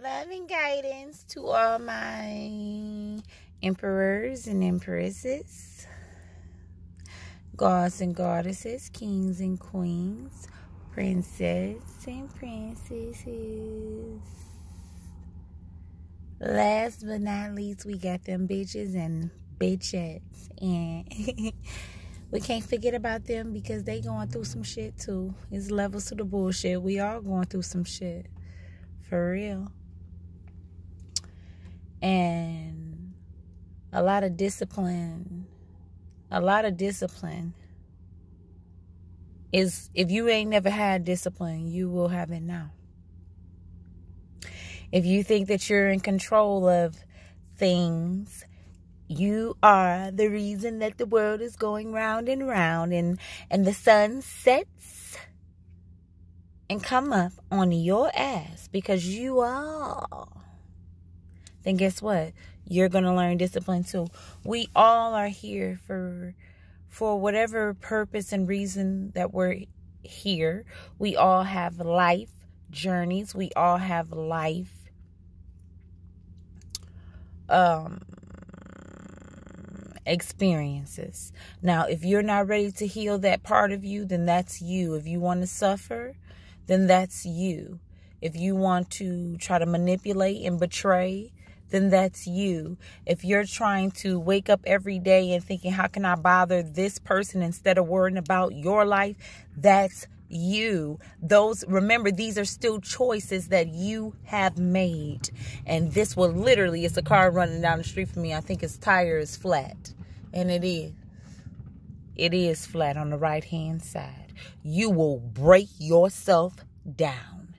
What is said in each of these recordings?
Love and guidance to all my emperors and empresses, gods and goddesses, kings and queens, princess and princesses. Last but not least, we got them bitches and bitchettes. And we can't forget about them because they going through some shit too. It's levels to the bullshit. We all going through some shit. For real. And a lot of discipline is, if you ain't never had discipline, you will have it now. If you think that you're in control of things, you are the reason that the world is going round and round, and the sun sets and come up on your ass because you are. Then guess what? You're going to learn discipline too. We all are here for whatever purpose and reason that we're here. We all have life journeys. We all have life experiences. Now, if you're not ready to heal that part of you, then that's you. If you want to suffer, then that's you. If you want to try to manipulate and betray, then that's you. If you're trying to wake up every day and thinking, how can I bother this person instead of worrying about your life, that's you. Remember, these are still choices that you have made. And this will literally, it's a car running down the street from me. I think its tire is flat. And it is. It is flat on the right-hand side. You will break yourself down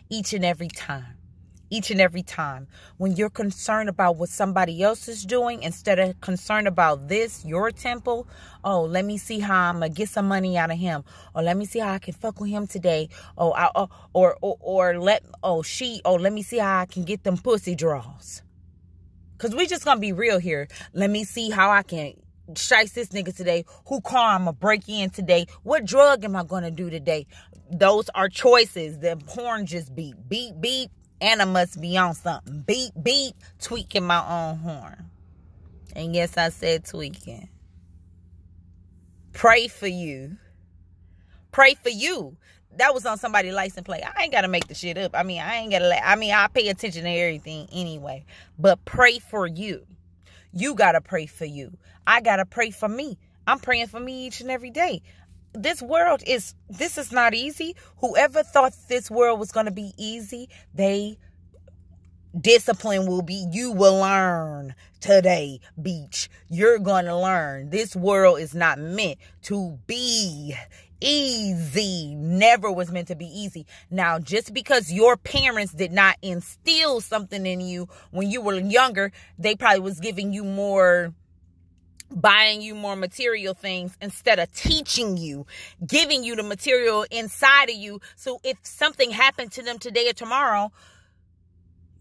each and every time. Each and every time. When you're concerned about what somebody else is doing instead of concerned about your temple. Oh, let me see how I'm going to get some money out of him. Or let me see how I can fuck with him today. Let me see how I can get them pussy draws. Because we just going to be real here. Let me see how I can shice this nigga today. Who car I'm going to break in today? What drug am I going to do today? Those are choices. The horn just beep, beep, beep. And I must be on something. Beep, beep, tweaking my own horn. And yes, I said tweaking. Pray for you. Pray for you. That was on somebody's license plate. I ain't got to make the shit up. I pay attention to everything anyway. But pray for you. You got to pray for you. I got to pray for me. I'm praying for me each and every day. This is not easy. Whoever thought this world was going to be easy, discipline will be, you will learn today, beach. You're going to learn. This world is not meant to be easy. Never was meant to be easy. Now, just because your parents did not instill something in you when you were younger, they probably was giving you buying you more material things instead of teaching you, giving you the material inside of you. So if something happened to them today or tomorrow,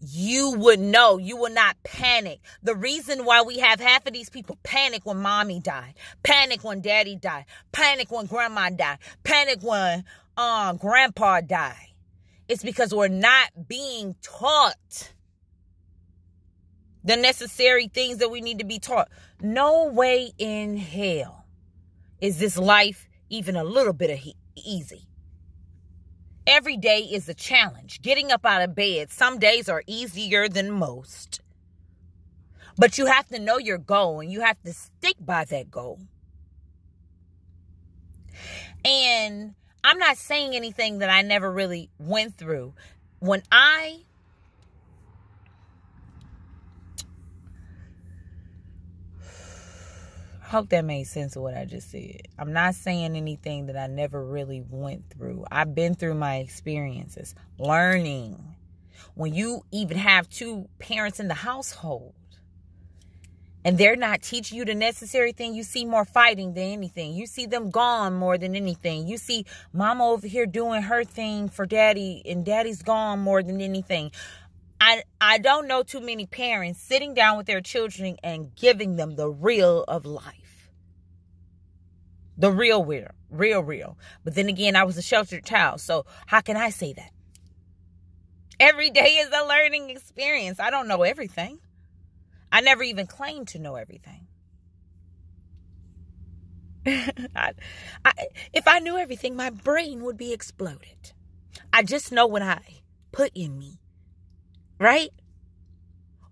you would know. You will not panic. The reason why we have half of these people panic when mommy died, panic when daddy died, panic when grandma died, panic when grandpa died, it's because we're not being taught the necessary things that we need to be taught. No way in hell is this life even a little bit easy. Every day is a challenge. Getting up out of bed, some days are easier than most. But you have to know your goal and you have to stick by that goal. And I'm not saying anything that I never really went through. When I hope that made sense of what I just said. I'm not saying anything that I never really went through. I've been through my experiences. Learning. When you even have two parents in the household and they're not teaching you the necessary thing, you see more fighting than anything. You see them gone more than anything. You see mama over here doing her thing for daddy and daddy's gone more than anything. I don't know too many parents sitting down with their children and giving them the real of life. The real. But then again, I was a sheltered child. So how can I say that? Every day is a learning experience. I don't know everything. I never even claimed to know everything. If I knew everything, my brain would be exploded. I just know what I put in me. Right?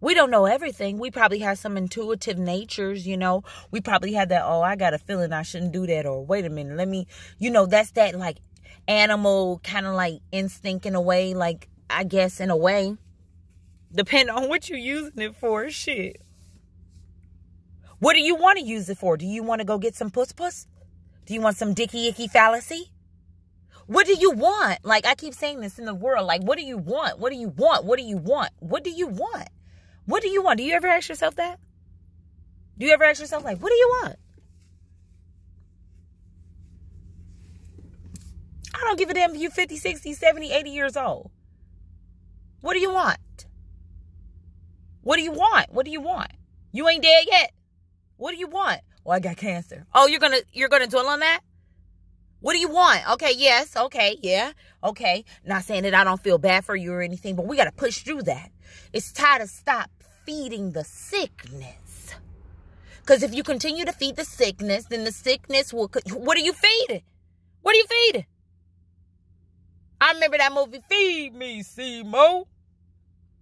We don't know everything. We probably have some intuitive natures, We probably had that, oh, I got a feeling I shouldn't do that. Or wait a minute, let me, that's that like animal kind of like instinct in a way. Like, I guess in a way. Depending on what you're using it for, shit. What do you want to use it for? Do you want to go get some puss? Do you want some dicky icky fallacy? What do you want? Like, I keep saying this in the world. Like, what do you want? What do you want? What do you want? What do you want? What do you want? Do you ever ask yourself that? Do you ever ask yourself, like, what do you want? I don't give a damn if you're 50, 60, 70, 80 years old. What do you want? What do you want? What do you want? You ain't dead yet. What do you want? Well, I got cancer. Oh, you're gonna dwell on that? What do you want? Okay, yes, okay, yeah, okay. Not saying that I don't feel bad for you or anything, but we got to push through that. It's time to stop feeding the sickness. Because if you continue to feed the sickness, then the sickness will... What are you feeding? What are you feeding? I remember that movie, Feed Me, Simo.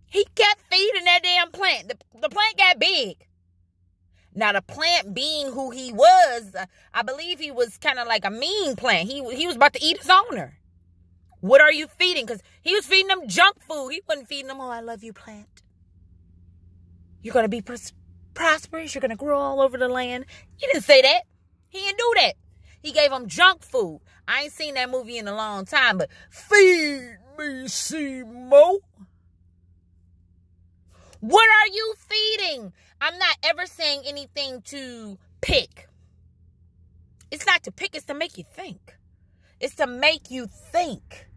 He kept feeding that damn plant. The plant got big. Now, the plant being who he was, I believe he was kind of like a mean plant. He was about to eat his owner. What are you feeding? Because he was feeding them junk food. He wasn't feeding them, oh, I love you, plant. You're going to be prosperous. You're going to grow all over the land. He didn't say that. He didn't do that. He gave them junk food. I ain't seen that movie in a long time, but feed me, Simo. What are you feeding? I'm not ever saying anything to pick. It's not to pick, it's to make you think. It's to make you think.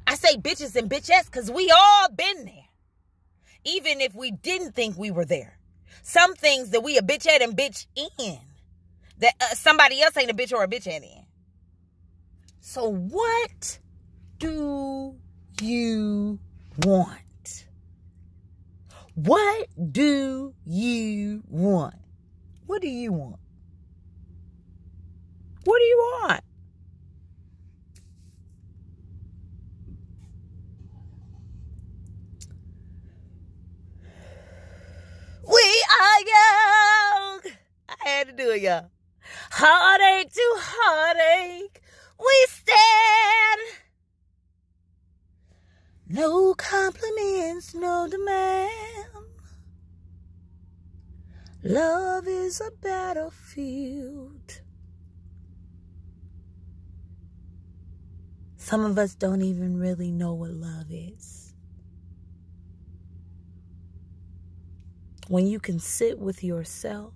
I say bitches and bitches because we all been there. Even if we didn't think we were there. Some things that we a bitch at and bitch in. That somebody else ain't a bitch or a bitch at in. So what do you want? What do you want? What do you want? What do you want? We are young. I had to do it, y'all. Heartache to heartache, we stand. No compliments, no demand. Love is a battlefield. Some of us don't even really know what love is. When you can sit with yourself,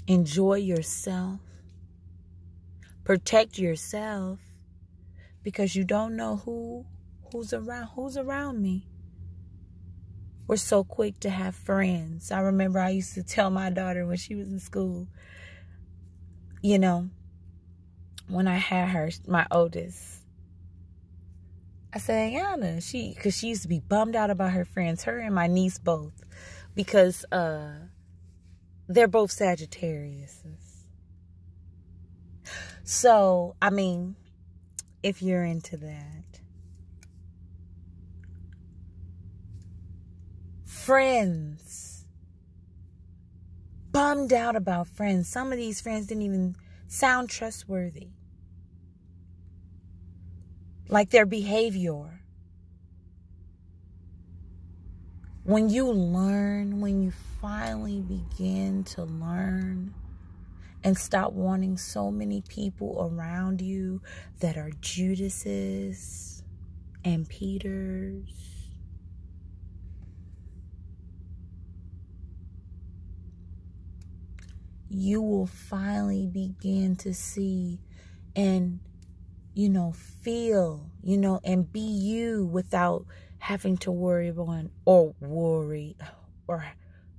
enjoy yourself, protect yourself, because you don't know who's around me. We're so quick to have friends. I remember I used to tell my daughter when she was in school, when I had her, my oldest, I said, Ayana, because she used to be bummed out about her friends, her and my niece both, because they're both Sagittarius. So, I mean, if you're into that. Friends. Bummed out about friends. Some of these friends didn't even sound trustworthy. Like their behavior. When you finally begin to learn and stop wanting so many people around you that are Judases and Peters, you will finally begin to see and, feel, and be you without having to worry about, or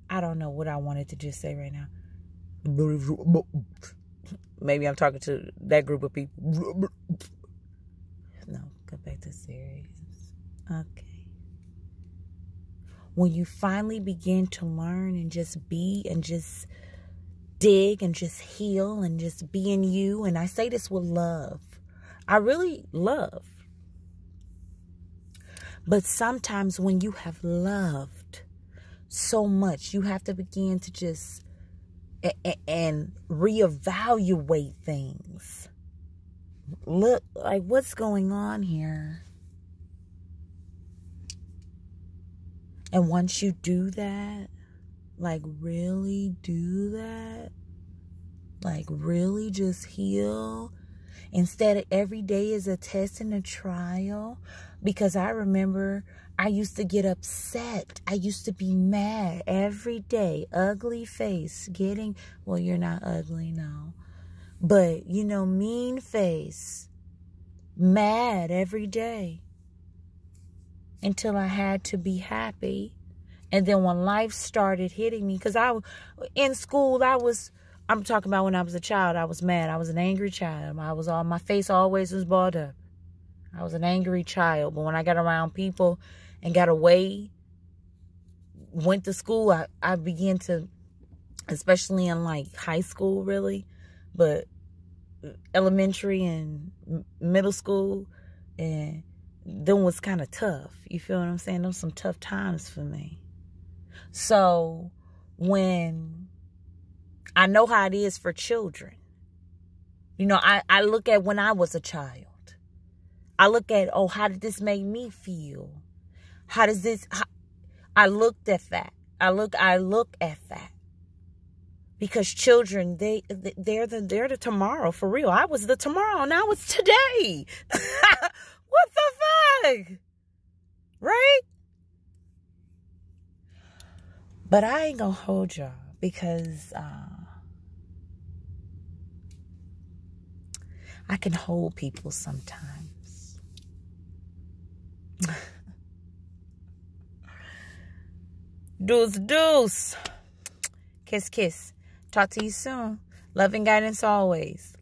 I don't know what I wanted to just say right now. Maybe I'm talking to that group of people. No, Go back to serious. Okay. When you finally begin to learn and just be and just dig and just heal and just be in you, and I say this with love. I really love. But sometimes when you have loved so much, you have to begin to just and reevaluate things. Look, like, what's going on here? And once you do that, like really do that, like really just heal, instead of every day is a test and a trial. Because I remember I used to get upset. I used to be mad every day. Ugly face. Well, you're not ugly now. But, you know, mean face. Mad every day. Until I had to be happy. And then when life started hitting me, because in school, I'm talking about when I was a child, I was mad. I was an angry child. My face always was balled up. I was an angry child. But when I got around people and got away, went to school, I began to, especially in like high school really, but elementary and middle school, and them was kind of tough. You feel what I'm saying? Those some tough times for me. So when I know how it is for children, you know, I look at when I was a child. I look at, oh, how did this make me feel? I looked at that. I look at that. Because children, they're the tomorrow, for real. I was the tomorrow, now it's today. What the fuck? Right? But I ain't gonna hold y'all, because I can hold people sometimes. Deuce. Kiss. Talk to you soon. Love and guidance always.